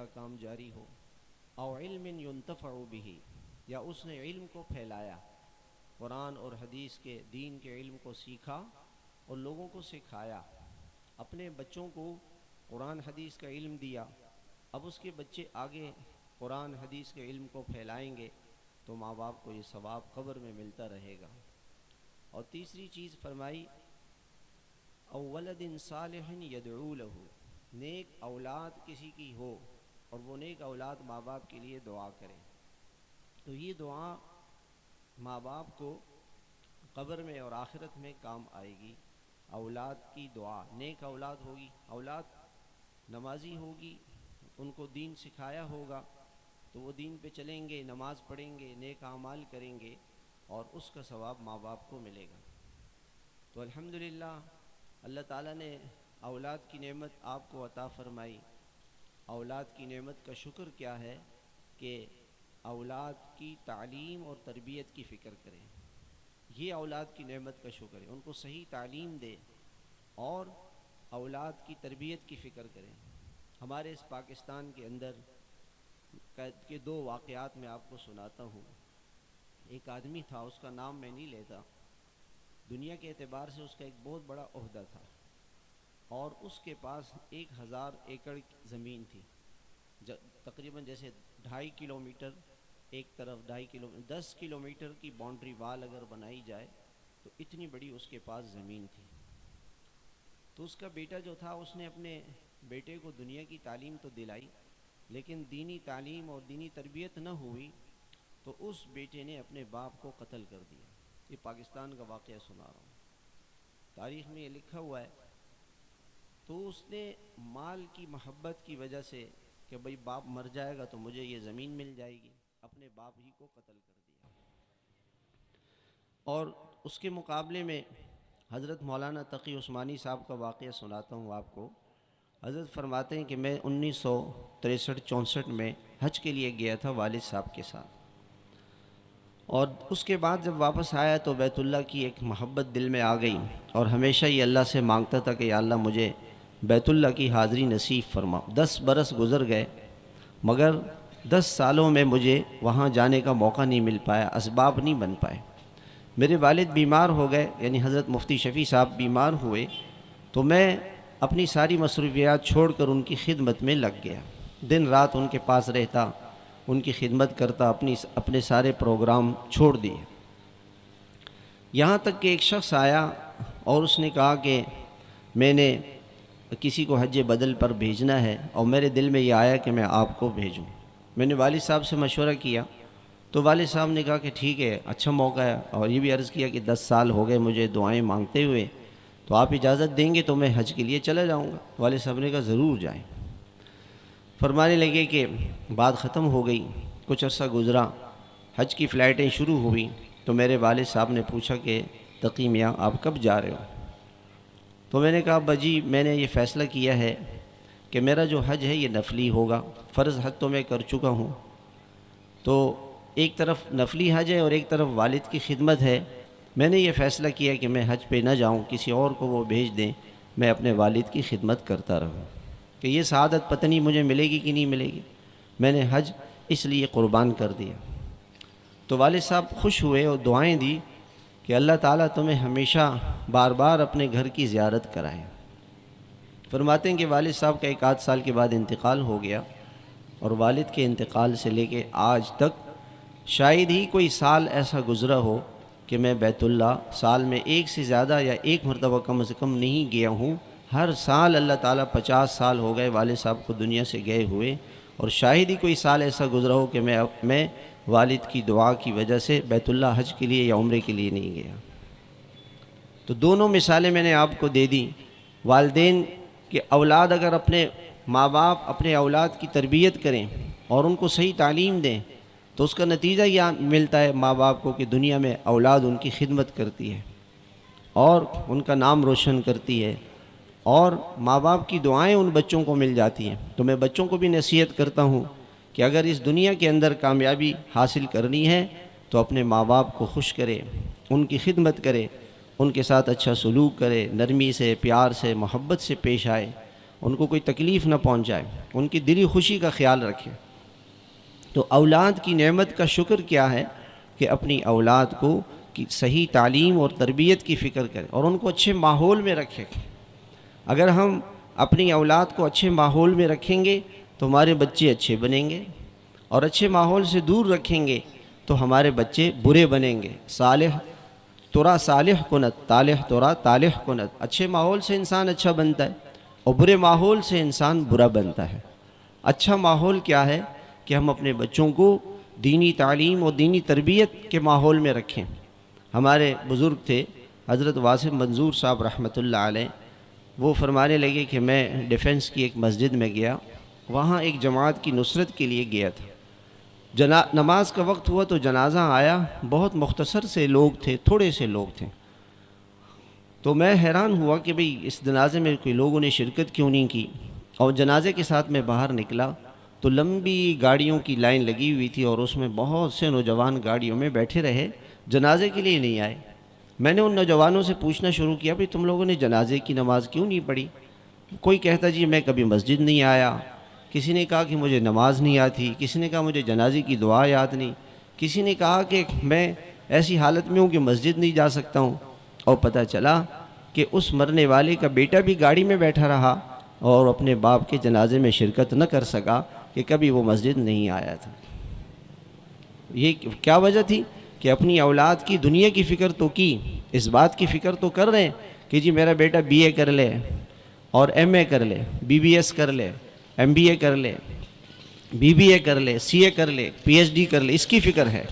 کا کام جاری ہو، او علم ينتفع به، یا اس نے علم کو پھیلایا، قرآن اور حدیث کے دین کے علم کو سیکھا اور لوگوں کو سکھایا، اپنے بچوں کو قرآن حدیث کا علم دیا، اب اس کے بچے آگے قرآن حدیث کے علم کو پھیلائیں گے تو ماں باپ کو یہ ثواب قبر میں ملتا رہے گا۔ اور تیسری چیز فرمائی او ولد صالح یدعو له، نیک اولاد کسی کی ہو اور وہ نیک اولاد ماں باپ کے لیے دعا کرے، تو یہ دعا ماں باپ کو قبر میں اور آخرت میں کام آئے گی۔ اولاد کی دعا، نیک اولاد ہوگی، اولاد نمازی ہوگی، ان کو دین سکھایا ہوگا تو وہ دین پہ چلیں گے، نماز پڑھیں گے، نیک اعمال کریں گے اور اس کا ثواب ماں باپ کو ملے گا۔ تو الحمدللہ اللہ تعالیٰ نے اولاد کی نعمت آپ کو عطا فرمائی۔ اولاد کی نعمت کا شکر کیا ہے کہ اولاد کی تعلیم اور تربیت کی فکر کریں، یہ اولاد کی نعمت کا شکر ہے، ان کو صحیح تعلیم دے اور اولاد کی تربیت کی فکر کریں۔ ہمارے اس پاکستان کے اندر کے دو واقعات میں آپ کو سناتا ہوں۔ ایک آدمی تھا، اس کا نام میں نہیں لیتا، دنیا کے اعتبار سے اس کا ایک بہت بڑا عہدہ تھا اور اس کے پاس 1000 ایکڑ زمین تھی، تقریباً جیسے 2.5 کلومیٹر ایک طرف، 10 کلومیٹر کی باؤنڈری وال اگر بنائی جائے تو اتنی بڑی اس کے پاس زمین تھی۔ تو اس کا بیٹا جو تھا، اس نے اپنے بیٹے کو دنیا کی تعلیم تو دلائی لیکن دینی تعلیم اور دینی تربیت نہ ہوئی تو اس بیٹے نے اپنے باپ کو قتل کر دیا۔ یہ پاکستان کا واقعہ سنا رہا ہوں، تاریخ میں یہ لکھا ہوا ہے۔ تو اس نے مال کی محبت کی وجہ سے کہ بھئی باپ مر جائے گا تو مجھے یہ زمین مل جائے گی، اپنے باپ ہی کو قتل کر دیا۔ اور اس کے مقابلے میں حضرت مولانا تقی عثمانی صاحب کا واقعہ سناتا ہوں آپ کو۔ حضرت فرماتے ہیں کہ میں 1963-64 میں حج کے لیے گیا تھا والد صاحب کے ساتھ، اور اس کے بعد جب واپس آیا تو بیت اللہ کی ایک محبت دل میں آ گئی اور ہمیشہ یہ اللہ سے مانگتا تھا کہ یا اللہ مجھے بیت اللہ کی حاضری نصیب فرما۔ 10 برس گزر گئے مگر 10 سالوں میں مجھے وہاں جانے کا موقع نہیں مل پایا، اسباب نہیں بن پائے۔ میرے والد بیمار ہو گئے، یعنی حضرت مفتی شفیع صاحب بیمار ہوئے تو میں اپنی ساری مصروفیات چھوڑ کر ان کی خدمت میں لگ گیا، دن رات ان کے پاس رہتا، ان کی خدمت کرتا، اپنے سارے پروگرام چھوڑ دیے۔ یہاں تک کہ ایک شخص آیا اور اس نے کہا کہ میں نے کسی کو حج بدل پر بھیجنا ہے اور میرے دل میں یہ آیا کہ میں آپ کو بھیجوں۔ میں نے والد صاحب سے مشورہ کیا تو والد صاحب نے کہا کہ ٹھیک ہے، اچھا موقع ہے، اور یہ بھی عرض کیا کہ 10 سال ہو گئے مجھے دعائیں مانگتے ہوئے، تو آپ اجازت دیں گے تو میں حج کے لیے چلا جاؤں گا۔ والد صاحب نے کہا ضرور جائیں۔ فرمانے لگے کہ بات ختم ہو گئی، کچھ عرصہ گزرا، حج کی فلائٹیں شروع ہوئیں تو میرے والد صاحب نے پوچھا کہ تقی میاں آپ کب جا رہے ہو؟ تو میں نے کہا ابا جی میں نے یہ فیصلہ کیا ہے کہ میرا جو حج ہے یہ نفلی ہوگا، فرض حج تو میں کر چکا ہوں، تو ایک طرف نفلی حج ہے اور ایک طرف والد کی خدمت ہے، میں نے یہ فیصلہ کیا کہ میں حج پہ نہ جاؤں، کسی اور کو وہ بھیج دیں، میں اپنے والد کی خدمت کرتا رہوں، کہ یہ سعادت پتہ نہیں مجھے ملے گی کہ نہیں ملے گی، میں نے حج اس لیے قربان کر دیا۔ تو والد صاحب خوش ہوئے اور دعائیں دی کہ اللہ تعالیٰ تمہیں ہمیشہ بار بار اپنے گھر کی زیارت کرائے۔ فرماتے ہیں کہ والد صاحب کا 1 سال کے بعد انتقال ہو گیا، اور والد کے انتقال سے لے کے آج تک شاید ہی کوئی سال ایسا گزرا ہو کہ میں بیت اللہ سال میں ایک سے زیادہ یا ایک مرتبہ کم سے کم نہیں گیا ہوں۔ ہر سال اللہ تعالیٰ 50 سال ہو گئے والد صاحب کو دنیا سے گئے ہوئے، اور شاید ہی کوئی سال ایسا گزرا ہو کہ میں والد کی دعا کی وجہ سے بیت اللہ حج کے لیے یا عمرے کے لیے نہیں گیا۔ تو دونوں مثالیں میں نے آپ کو دے دی۔ والدین کے اولاد اگر اپنے ماں باپ اپنے اولاد کی تربیت کریں اور ان کو صحیح تعلیم دیں تو اس کا نتیجہ یہ ملتا ہے ماں باپ کو کہ دنیا میں اولاد ان کی خدمت کرتی ہے اور ان کا نام روشن کرتی ہے، اور ماں باپ کی دعائیں ان بچوں کو مل جاتی ہیں۔ تو میں بچوں کو بھی نصیحت کرتا ہوں کہ اگر اس دنیا کے اندر کامیابی حاصل کرنی ہے تو اپنے ماں باپ کو خوش کرے، ان کی خدمت کرے، ان کے ساتھ اچھا سلوک کرے، نرمی سے، پیار سے، محبت سے پیش آئے، ان کو کوئی تکلیف نہ پہنچائے، ان کی دلی خوشی کا خیال رکھے۔ تو اولاد کی نعمت کا شکر کیا ہے کہ اپنی اولاد کو کی صحیح تعلیم اور تربیت کی فکر کریں اور ان کو اچھے ماحول میں رکھیں۔ اگر ہم اپنی اولاد کو اچھے ماحول میں رکھیں گے تو ہمارے بچے اچھے بنیں گے، اور اچھے ماحول سے دور رکھیں گے تو ہمارے بچے برے بنیں گے۔ صالح ترا صالح کنت، طالح ترا طالح کنت۔ اچھے ماحول سے انسان اچھا بنتا ہے اور برے ماحول سے انسان برا بنتا ہے۔ اچھا ماحول کیا ہے کہ ہم اپنے بچوں کو دینی تعلیم اور دینی تربیت کے ماحول میں رکھیں۔ ہمارے بزرگ تھے حضرت واصف منظور صاحب رحمۃ اللہ علیہ، وہ فرمانے لگے کہ میں ڈیفنس کی ایک مسجد میں گیا، وہاں ایک جماعت کی نصرت کے لیے گیا تھا۔ نماز کا وقت ہوا تو جنازہ آیا، بہت مختصر سے لوگ تھے، تھوڑے سے لوگ تھے۔ تو میں حیران ہوا کہ بھئی اس جنازے میں کوئی لوگوں نے شرکت کیوں نہیں کی، اور جنازے کے ساتھ میں باہر نکلا تو لمبی گاڑیوں کی لائن لگی ہوئی تھی اور اس میں بہت سے نوجوان گاڑیوں میں بیٹھے رہے، جنازے کے لیے نہیں آئے۔ میں نے ان نوجوانوں سے پوچھنا شروع کیا، بھئی تم لوگوں نے جنازے کی نماز کیوں نہیں پڑھی؟ کوئی کہتا جی میں کبھی مسجد نہیں آیا، کسی نے کہا کہ مجھے نماز نہیں آتی، کسی نے کہا مجھے جنازے کی دعا یاد نہیں، کسی نے کہا کہ میں ایسی حالت میں ہوں کہ مسجد نہیں جا سکتا ہوں۔ اور پتہ چلا کہ اس مرنے والے کا بیٹا بھی گاڑی میں بیٹھا رہا اور اپنے باپ کے جنازے میں شرکت نہ کر سکا کہ کبھی وہ مسجد نہیں آیا تھا۔ یہ کیا وجہ تھی کہ اپنی اولاد کی دنیا کی فکر تو کی، اس بات کی فکر تو کر رہے ہیں کہ جی میرا بیٹا بی اے کر لے اور ایم اے کر لے، بی بی ایس کر لے، ایم بی اے کر لے، بی بی اے کر لے، سی اے کر لے، پی ایچ ڈی کر لے، اس کی فکر ہے،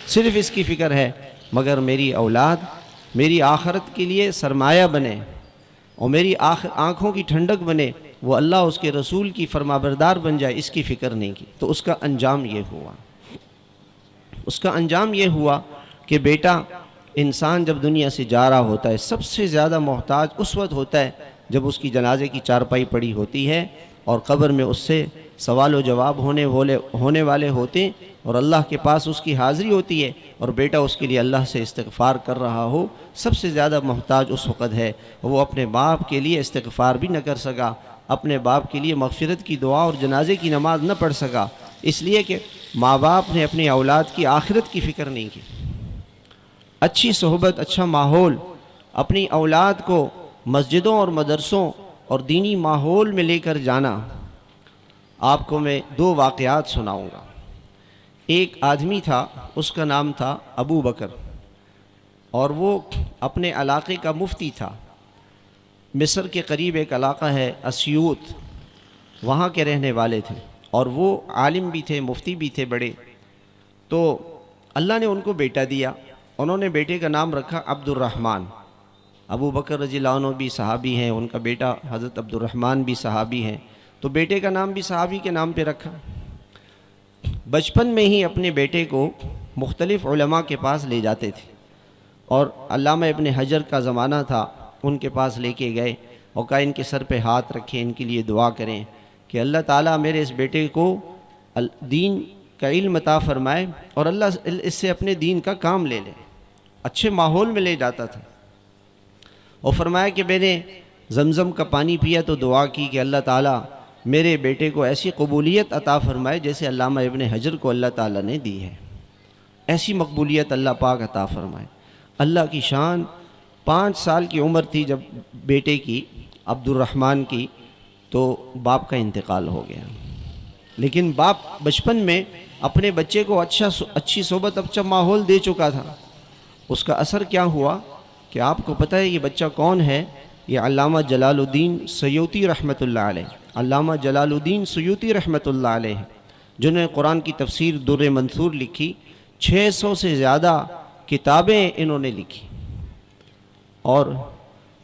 صرف اس کی فکر ہے، مگر میری اولاد میری آخرت کے لیے سرمایہ بنے اور میری آنکھوں کی ٹھنڈک بنے، وہ اللہ اس کے رسول کی فرمانبردار بن جائے، اس کی فکر نہیں کی۔ تو اس کا انجام یہ ہوا، اس کا انجام یہ ہوا کہ بیٹا انسان جب دنیا سے جا رہا ہوتا ہے سب سے زیادہ محتاج اس وقت ہوتا ہے جب اس کی جنازے کی چارپائی پڑی ہوتی ہے اور قبر میں اس سے سوال و جواب ہونے والے ہوتے ہیں اور اللہ کے پاس اس کی حاضری ہوتی ہے اور بیٹا اس کے لیے اللہ سے استغفار کر رہا ہو، سب سے زیادہ محتاج اس وقت ہے۔ وہ اپنے باپ کے لیے استغفار بھی نہ کر سکا، اپنے باپ کے لیے مغفرت کی دعا اور جنازے کی نماز نہ پڑھ سکا، اس لیے کہ ماں باپ نے اپنی اولاد کی آخرت کی فکر نہیں کی۔ اچھی صحبت، اچھا ماحول، اپنی اولاد کو مسجدوں اور مدرسوں اور دینی ماحول میں لے کر جانا۔ آپ کو میں دو واقعات سناؤں گا۔ ایک آدمی تھا، اس کا نام تھا ابو بکر، اور وہ اپنے علاقے کا مفتی تھا۔ مصر کے قریب ایک علاقہ ہے اسیوط، وہاں کے رہنے والے تھے، اور وہ عالم بھی تھے، مفتی بھی تھے بڑے۔ تو اللہ نے ان کو بیٹا دیا، انہوں نے بیٹے کا نام رکھا عبد الرحمن۔ ابو بکر رضی اللہ عنہ بھی صحابی ہیں، ان کا بیٹا حضرت عبد الرحمن بھی صحابی ہیں، تو بیٹے کا نام بھی صحابی کے نام پہ رکھا۔ بچپن میں ہی اپنے بیٹے کو مختلف علماء کے پاس لے جاتے تھے، اور علامہ ابن حجر کا زمانہ تھا، ان کے پاس لے کے گئے اور کہا ان کے سر پہ ہاتھ رکھیں، ان کے لیے دعا کریں کہ اللہ تعالیٰ میرے اس بیٹے کو دین کا علم عطا فرمائے اور اللہ اس سے اپنے دین کا کام لے لے۔ اچھے ماحول میں لے جاتا تھا، اور فرمایا کہ میں نے زمزم کا پانی پیا تو دعا کی کہ اللہ تعالیٰ میرے بیٹے کو ایسی قبولیت عطا فرمائے جیسے علامہ ابن حجر کو اللہ تعالیٰ نے دی ہے، ایسی مقبولیت اللہ پاک عطا فرمائے۔ اللہ کی شان، 5 سال کی عمر تھی جب بیٹے کی عبد الرحمن کی، تو باپ کا انتقال ہو گیا۔ لیکن باپ بچپن میں اپنے بچے کو اچھی صحبت، اچھا ماحول دے چکا تھا۔ اس کا اثر کیا ہوا کہ آپ کو پتہ ہے یہ بچہ کون ہے؟ یہ علامہ جلال الدین سیوطی رحمۃ اللہ علیہ، علامہ جلال الدین سیوطی رحمۃ اللہ علیہ، جنہوں نے قرآن کی تفسیر در منثور لکھی، 600 سے زیادہ کتابیں انہوں نے لکھی، اور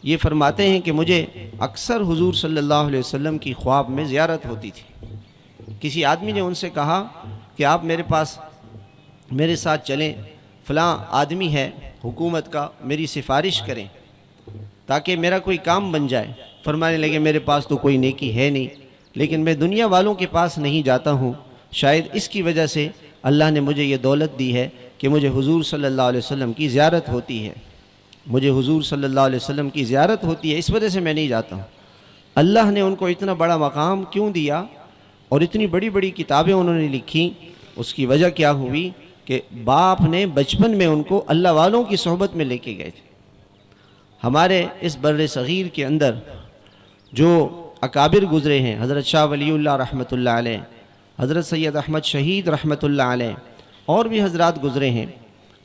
یہ فرماتے ہیں کہ مجھے اکثر حضور صلی اللہ علیہ وسلم کی خواب میں زیارت ہوتی تھی۔ کسی آدمی نے ان سے کہا کہ آپ میرے ساتھ چلیں، فلاں آدمی ہے حکومت کا، میری سفارش کریں تاکہ میرا کوئی کام بن جائے۔ فرمانے لگے میرے پاس تو کوئی نیکی ہے نہیں، لیکن میں دنیا والوں کے پاس نہیں جاتا ہوں، شاید اس کی وجہ سے اللہ نے مجھے یہ دولت دی ہے کہ مجھے حضور صلی اللہ علیہ وسلم کی زیارت ہوتی ہے، مجھے حضور صلی اللہ علیہ وسلم کی زیارت ہوتی ہے، اس وجہ سے میں نہیں جاتا ہوں۔ اللہ نے ان کو اتنا بڑا مقام کیوں دیا اور اتنی بڑی بڑی کتابیں انہوں نے لکھی؟ اس کی وجہ کیا ہوئی کہ باپ نے بچپن میں ان کو اللہ والوں کی صحبت میں لے کے گئے تھے۔ ہمارے اس بر صغیر کے اندر جو اکابر گزرے ہیں، حضرت شاہ ولی اللہ رحمۃ اللہ علیہ، حضرت سید احمد شہید رحمۃ اللہ علیہ، اور بھی حضرات گزرے ہیں۔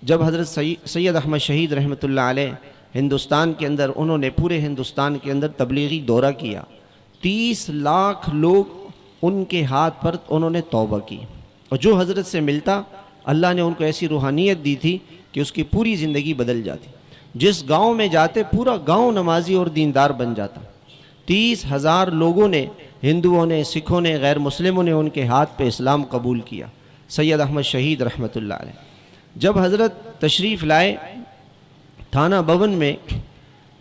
جب حضرت سید احمد شہید رحمۃ اللہ علیہ ہندوستان کے اندر، انہوں نے پورے ہندوستان کے اندر تبلیغی دورہ کیا، 30 لاکھ لوگ ان کے ہاتھ پر انہوں نے توبہ کی، اور جو حضرت سے ملتا اللہ نے ان کو ایسی روحانیت دی تھی کہ اس کی پوری زندگی بدل جاتی۔ جس گاؤں میں جاتے پورا گاؤں نمازی اور دیندار بن جاتا۔ 30,000 لوگوں نے، ہندوؤں نے، سکھوں نے، غیر مسلموں نے ان کے ہاتھ پہ اسلام قبول کیا۔ سید احمد شہید رحمۃ اللہ علیہ جب حضرت تشریف لائے تھانہ بھون میں،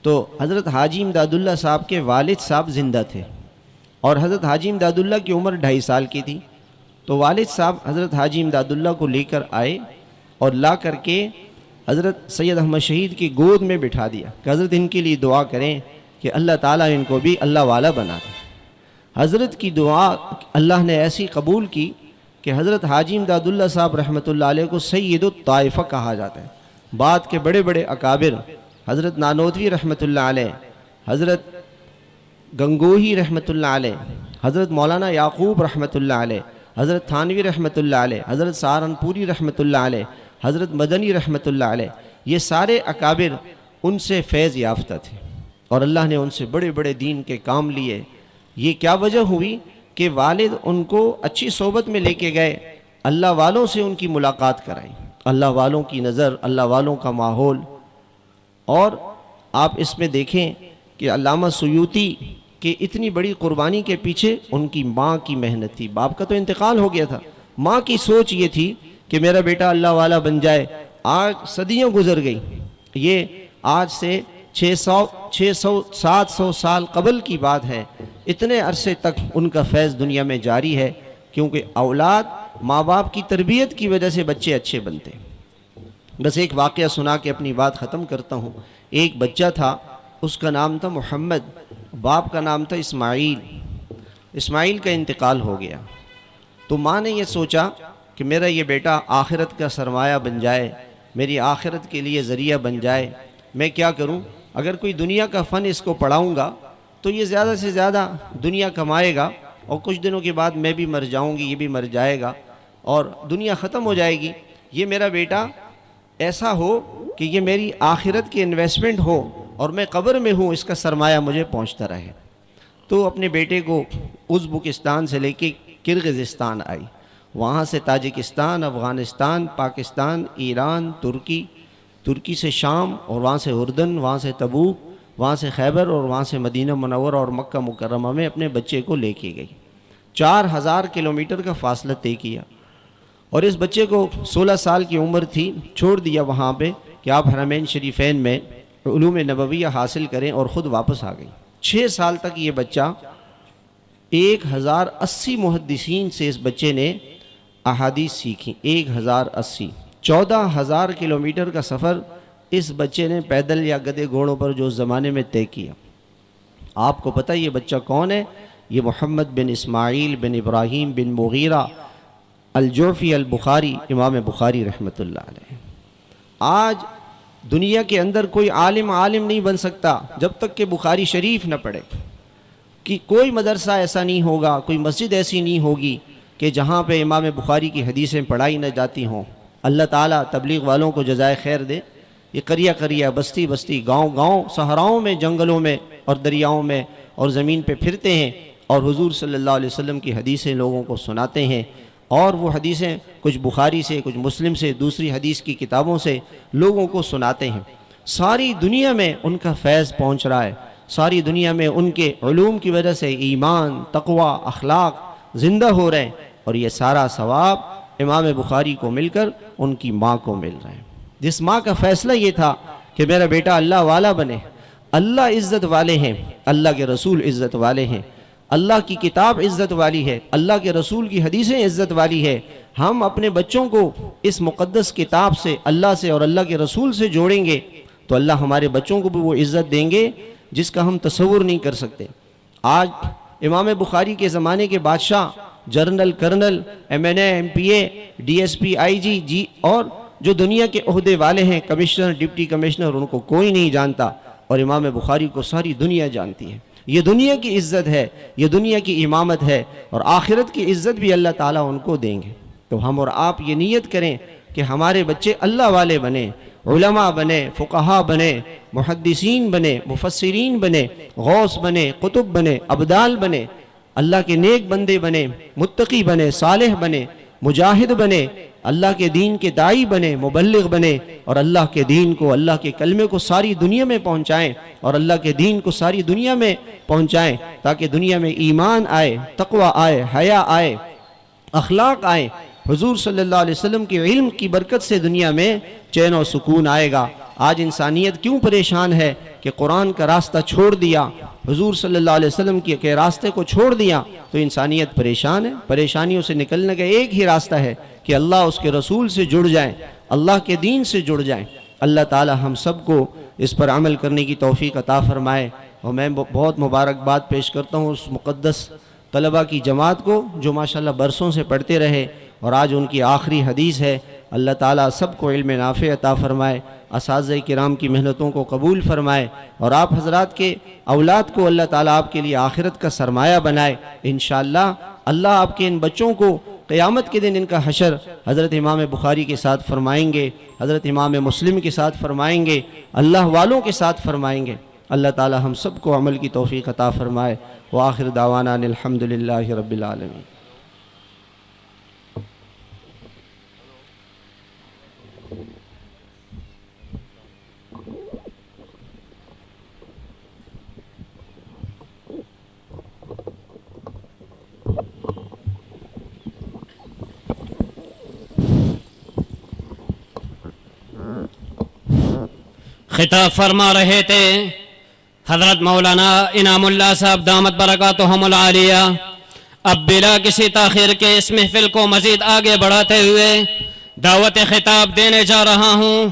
تو حضرت حاجی امداد اللہ صاحب کے والد صاحب زندہ تھے، اور حضرت حاجی امداد اللہ کی عمر 2.5 سال کی تھی۔ تو والد صاحب حضرت حاجی امداد اللہ کو لے کر آئے اور لا کر کے حضرت سید احمد شہید کی گود میں بٹھا دیا کہ حضرت ان کے لیے دعا کریں کہ اللہ تعالیٰ ان کو بھی اللہ والا بنا دے۔ حضرت کی دعا اللہ نے ایسی قبول کی کہ حضرت حاجی امداد اللہ صاحب رحمۃ اللہ علیہ کو سید الطائفہ کہا جاتا ہے۔ بعد کے بڑے بڑے اکابر، حضرت نانوتوی رحمۃ اللہ علیہ، حضرت گنگوہی رحمۃ اللہ علیہ، حضرت مولانا یعقوب رحمۃ اللہ علیہ، حضرت تھانوی رحمۃ اللہ علیہ، حضرت سہارنپوری رحمۃ اللہ علیہ، حضرت مدنی رحمۃ اللہ علیہ، یہ سارے اکابر ان سے فیض یافتہ تھے، اور اللہ نے ان سے بڑے بڑے دین کے کام لیے۔ یہ کیا وجہ ہوئی کہ والد ان کو اچھی صحبت میں لے کے گئے، اللہ والوں سے ان کی ملاقات کرائی، اللہ والوں کی نظر، اللہ والوں کا ماحول۔ اور آپ اس میں دیکھیں کہ علامہ سیوطی کہ اتنی بڑی قربانی کے پیچھے ان کی ماں کی محنت تھی۔ باپ کا تو انتقال ہو گیا تھا، ماں کی سوچ یہ تھی کہ میرا بیٹا اللہ والا بن جائے۔ آج صدیوں گزر گئی، یہ آج سے 700 سال قبل کی بات ہے، اتنے عرصے تک ان کا فیض دنیا میں جاری ہے، کیونکہ اولاد ماں باپ کی تربیت کی وجہ سے بچے اچھے بنتے ہیں۔ بس ایک واقعہ سنا کے اپنی بات ختم کرتا ہوں۔ ایک بچہ تھا، اس کا نام تھا محمد، باپ کا نام تھا اسماعیل۔ اسماعیل کا انتقال ہو گیا، تو ماں نے یہ سوچا کہ میرا یہ بیٹا آخرت کا سرمایہ بن جائے، میری آخرت کے لیے ذریعہ بن جائے۔ میں کیا کروں؟ اگر کوئی دنیا کا فن اس کو پڑھاؤں گا تو یہ زیادہ سے زیادہ دنیا کمائے گا، اور کچھ دنوں کے بعد میں بھی مر جاؤں گی، یہ بھی مر جائے گا، اور دنیا ختم ہو جائے گی۔ یہ میرا بیٹا ایسا ہو کہ یہ میری آخرت کی انویسٹمنٹ ہو، اور میں قبر میں ہوں، اس کا سرمایہ مجھے پہنچتا رہے۔ تو اپنے بیٹے کو ازبکستان سے لے کے کرغزستان آئی، وہاں سے تاجکستان، افغانستان، پاکستان، ایران، ترکی سے شام، اور وہاں سے اردن، وہاں سے تبوک، وہاں سے خیبر، اور وہاں سے مدینہ منورہ اور مکہ مکرمہ میں اپنے بچے کو لے کے گئی۔ 4000 کلومیٹر کا فاصلہ طے کیا، اور اس بچے کو 16 سال کی عمر تھی، چھوڑ دیا وہاں پہ کہ آپ حرمین شریفین میں علوم نبویہ حاصل کریں، اور خود واپس آ گئی۔ 6 سال تک یہ بچہ 1080 محدثین سے اس بچے نے احادیث سیکھی۔ 1080، 14,000 کلومیٹر کا سفر اس بچے نے پیدل یا گدے گھوڑوں پر جو زمانے میں طے کیا۔ آپ کو پتہ یہ بچہ کون ہے؟ یہ محمد بن اسماعیل بن ابراہیم بن مغیرہ الجعفی البخاری، امام بخاری رحمۃ اللہ علیہ۔ آج دنیا کے اندر کوئی عالم نہیں بن سکتا جب تک کہ بخاری شریف نہ پڑھے، کہ کوئی مدرسہ ایسا نہیں ہوگا، کوئی مسجد ایسی نہیں ہوگی کہ جہاں پہ امام بخاری کی حدیثیں پڑھائی نہ جاتی ہوں۔ اللہ تعالیٰ تبلیغ والوں کو جزائے خیر دے۔ یہ قریہ قریہ، بستی بستی، گاؤں گاؤں، صحراؤں میں، جنگلوں میں اور دریاؤں میں اور زمین پہ پھرتے ہیں، اور حضور صلی اللہ علیہ وسلم کی حدیثیں لوگوں کو سناتے ہیں، اور وہ حدیثیں کچھ بخاری سے، کچھ مسلم سے، دوسری حدیث کی کتابوں سے لوگوں کو سناتے ہیں۔ ساری دنیا میں ان کا فیض پہنچ رہا ہے، ساری دنیا میں ان کے علوم کی وجہ سے ایمان، تقوی، اخلاق زندہ ہو رہے ہیں، اور یہ سارا ثواب امام بخاری کو مل کر ان کی ماں کو مل رہا ہے، جس ماں کا فیصلہ یہ تھا کہ میرا بیٹا اللہ والا بنے۔ اللہ عزت والے ہیں، اللہ کے رسول عزت والے ہیں، اللہ کی کتاب عزت والی ہے، اللہ کے رسول کی حدیثیں عزت والی ہے۔ ہم اپنے بچوں کو اس مقدس کتاب سے، اللہ سے اور اللہ کے رسول سے جوڑیں گے تو اللہ ہمارے بچوں کو بھی وہ عزت دیں گے جس کا ہم تصور نہیں کر سکتے۔ آج امام بخاری کے زمانے کے بادشاہ، general, colonel, MNA، MPA، DSP، IG اور جو دنیا کے عہدے والے ہیں، کمشنر، ڈپٹی کمشنر، ان کو کوئی نہیں جانتا، اور امام بخاری کو ساری دنیا جانتی ہے۔ یہ دنیا کی عزت ہے، یہ دنیا کی امامت ہے، اور آخرت کی عزت بھی اللہ تعالیٰ ان کو دیں گے۔ تو ہم اور آپ یہ نیت کریں کہ ہمارے بچے اللہ والے بنے، علماء بنے، فقہاء بنے، محدثین بنے، مفسرین بنے، غوث بنے، قطب بنے، ابدال بنے، اللہ کے نیک بندے بنے، متقی بنے، صالح بنے، مجاہد بنے، اللہ کے دین کے داعی بنے، مبلغ بنے، اور اللہ کے دین کو، اللہ کے کلمے کو ساری دنیا میں پہنچائیں، اور اللہ کے دین کو ساری دنیا میں پہنچائیں، تاکہ دنیا میں ایمان آئے، تقوی آئے، حیا آئے، اخلاق آئے۔ حضور صلی اللہ علیہ وسلم کے علم کی برکت سے دنیا میں چین و سکون آئے گا۔ آج انسانیت کیوں پریشان ہے کہ قرآن کا راستہ چھوڑ دیا، حضور صلی اللہ علیہ وسلم کے راستے کو چھوڑ دیا، تو انسانیت پریشان ہے۔ پریشانیوں سے نکلنے کا ایک ہی راستہ ہے کہ اللہ اس کے رسول سے جڑ جائیں، اللہ کے دین سے جڑ جائیں۔ اللہ تعالی ہم سب کو اس پر عمل کرنے کی توفیق عطا فرمائے۔ اور میں بہت مبارکباد پیش کرتا ہوں اس مقدس طلبہ کی جماعت کو جو ماشاءاللہ برسوں سے پڑھتے رہے، اور آج ان کی آخری حدیث ہے۔ اللہ تعالیٰ سب کو علم نافع عطا فرمائے، اساتذہ کرام کی محنتوں کو قبول فرمائے، اور آپ حضرات کے اولاد کو اللہ تعالیٰ آپ کے لیے آخرت کا سرمایہ بنائے۔ انشاءاللہ اللہ آپ کے ان بچوں کو قیامت کے دن ان کا حشر حضرت امام بخاری کے ساتھ فرمائیں گے، حضرت امام مسلم کے ساتھ فرمائیں گے، اللہ والوں کے ساتھ فرمائیں گے۔ اللہ تعالیٰ ہم سب کو عمل کی توفیق عطا فرمائے۔ وآخر دعوانا ان الحمدللہ رب العالمین۔ خطاب فرما رہے تھے حضرت مولانا انعام اللہ صاحب دامت برکاتہم العالیہ۔ اب بلا کسی تاخیر کے اس محفل کو مزید آگے بڑھاتے ہوئے دعوت خطاب دینے جا رہا ہوں۔